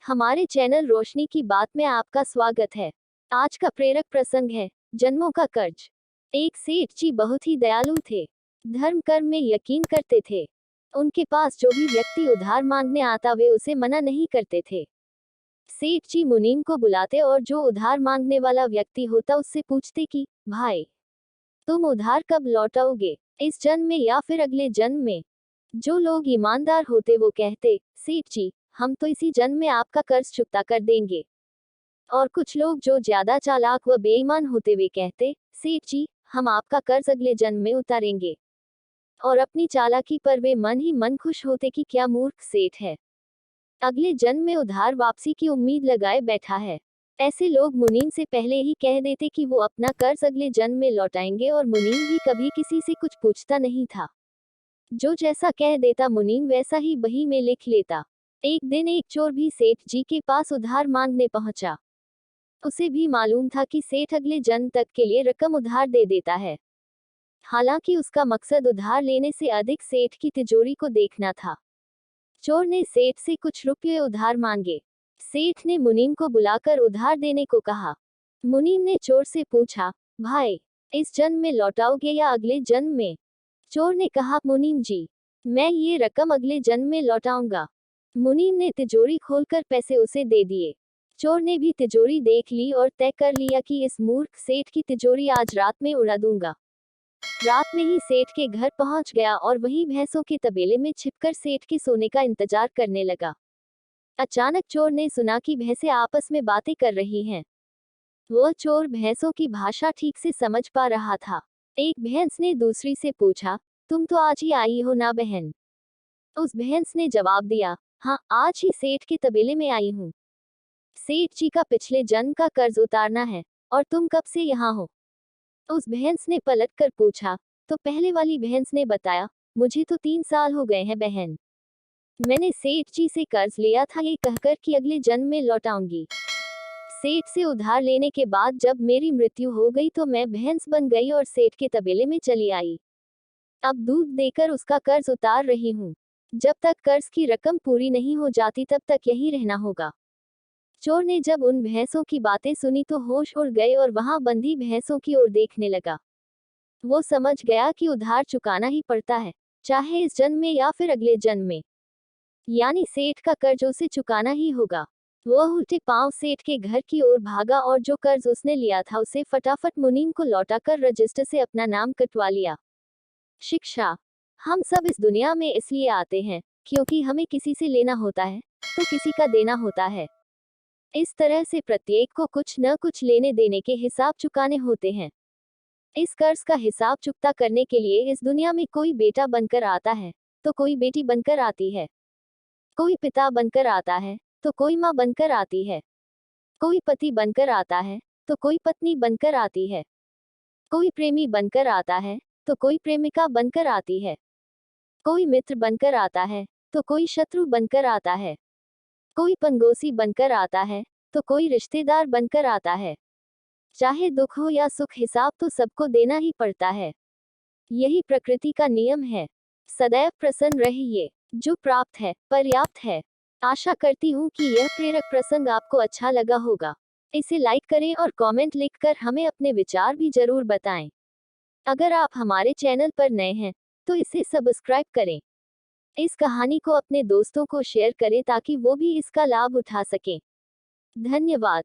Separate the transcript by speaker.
Speaker 1: हमारे चैनल रोशनी की बात में आपका स्वागत है। आज का प्रेरक प्रसंग है जन्मों का कर्ज। एक सेठ जी बहुत ही दयालु थे। धर्म कर्म में यकीन करते थे। उनके पास जो भी व्यक्ति उधार मांगने आता वे उसे मना नहीं करते थे। सेठ जी मुनीम को बुलाते और जो उधार मांगने वाला व्यक्ति होता उससे पूछते कि भाई तुम उधार कब लौटाओगे, इस जन्म में या फिर अगले जन्म में। जो लोग ईमानदार होते वो कहते सेठ जी हम तो इसी जन्म में आपका कर्ज चुकता कर देंगे। और कुछ लोग जो ज्यादा चालाक व बेईमान होते वे कहते सेठ जी हम आपका कर्ज अगले जन्म में उतारेंगे। और अपनी चालाकी पर वे मन ही मन खुश होते कि क्या मूर्ख सेठ है, अगले जन्म में उधार वापसी की उम्मीद लगाए बैठा है। ऐसे लोग मुनीम से पहले ही कह देते कि वो अपना कर्ज अगले जन्म में लौटाएंगे और मुनीम भी कभी किसी से कुछ पूछता नहीं था। जो जैसा कह देता मुनीम वैसा ही बही में लिख लेता। एक दिन एक चोर भी सेठ जी के पास उधार मांगने पहुंचा। उसे भी मालूम था कि सेठ अगले जन्म तक के लिए रकम उधार दे देता है। हालांकि उसका मकसद उधार लेने से अधिक सेठ की तिजोरी को देखना था। चोर ने सेठ से कुछ रुपये उधार मांगे। सेठ ने मुनीम को बुलाकर उधार देने को कहा। मुनीम ने चोर से पूछा भाई इस जन्म में लौटाओगे या अगले जन्म में। चोर ने कहा मुनीम जी मैं ये रकम अगले जन्म में लौटाऊंगा। मुनीम ने तिजोरी खोलकर पैसे उसे दे दिए। चोर ने भी तिजोरी देख ली और तय कर लिया कि इस मूर्ख सेठ की तिजोरी आज रात में उड़ा दूंगा। रात में ही सेठ के घर पहुंच गया और वहीं भैंसों के तबेले में छिपकर सेठ के सोने का इंतजार करने लगा। अचानक चोर ने सुना कि भैंसें आपस में बातें कर रही हैं। वह चोर भैंसों की भाषा ठीक से समझ पा रहा था। एक भैंस ने दूसरी से पूछा तुम तो आज ही आई हो ना बहन। उस भैंस ने जवाब दिया हाँ आज ही सेठ के तबेले में आई हूँ। सेठ जी का पिछले जन्म का कर्ज उतारना है। और तुम कब से यहाँ हो। उस भैंस ने पलट कर पूछा। तो पहले वाली भैंस ने बताया मुझे तो 3 साल हो गए हैं बहन। मैंने सेठ जी से कर्ज लिया था ये कहकर कि अगले जन्म में लौटाऊंगी। सेठ से उधार लेने के बाद जब मेरी मृत्यु हो गई तो मैं भैंस बन गई और सेठ के तबेले में चली आई। अब दूध देकर उसका कर्ज उतार रही हूँ। जब तक कर्ज की रकम पूरी नहीं हो जाती तब तक यहीं रहना होगा। चोर ने जब उन भैंसों की बातें सुनी तो होश उड़ गए और वहां बंधी भैंसों की ओर देखने लगा। वो समझ गया कि उधार चुकाना ही पड़ता है, चाहे इस जन्म में या फिर अगले जन्म में। यानी सेठ का कर्ज उसे चुकाना ही होगा। वह उल्टे पांव सेठ के घर की ओर भागा और जो कर्ज उसने लिया था उसे फटाफट मुनीम को लौटाकर रजिस्टर से अपना नाम कटवा लिया। शिक्षा। हम सब इस दुनिया में इसलिए आते हैं क्योंकि हमें किसी से लेना होता है तो किसी का देना होता है। इस तरह से प्रत्येक को कुछ न कुछ लेने देने के हिसाब चुकाने होते हैं। इस कर्ज का हिसाब चुकता करने के लिए इस दुनिया में कोई बेटा बनकर आता है तो कोई बेटी बनकर आती है। कोई पिता बनकर आता है तो कोई माँ बनकर आती है। कोई पति बनकर आता है तो कोई पत्नी बनकर आती है। कोई प्रेमी बनकर आता है तो कोई प्रेमिका बनकर आती है। कोई मित्र बनकर आता है तो कोई शत्रु बनकर आता है। कोई पंगोसी बनकर आता है तो कोई रिश्तेदार बनकर आता है। चाहे दुख हो या सुख हिसाब तो सबको देना ही पड़ता है। यही प्रकृति का नियम है। सदैव प्रसन्न रहिए। जो प्राप्त है पर्याप्त है। आशा करती हूँ कि यह प्रेरक प्रसंग आपको अच्छा लगा होगा। इसे लाइक करें और कमेंट लिखकर हमें अपने विचार भी जरूर बताएं। अगर आप हमारे चैनल पर नए हैं तो इसे सब्सक्राइब करें। इस कहानी को अपने दोस्तों को शेयर करें ताकि वो भी इसका लाभ उठा सकें। धन्यवाद।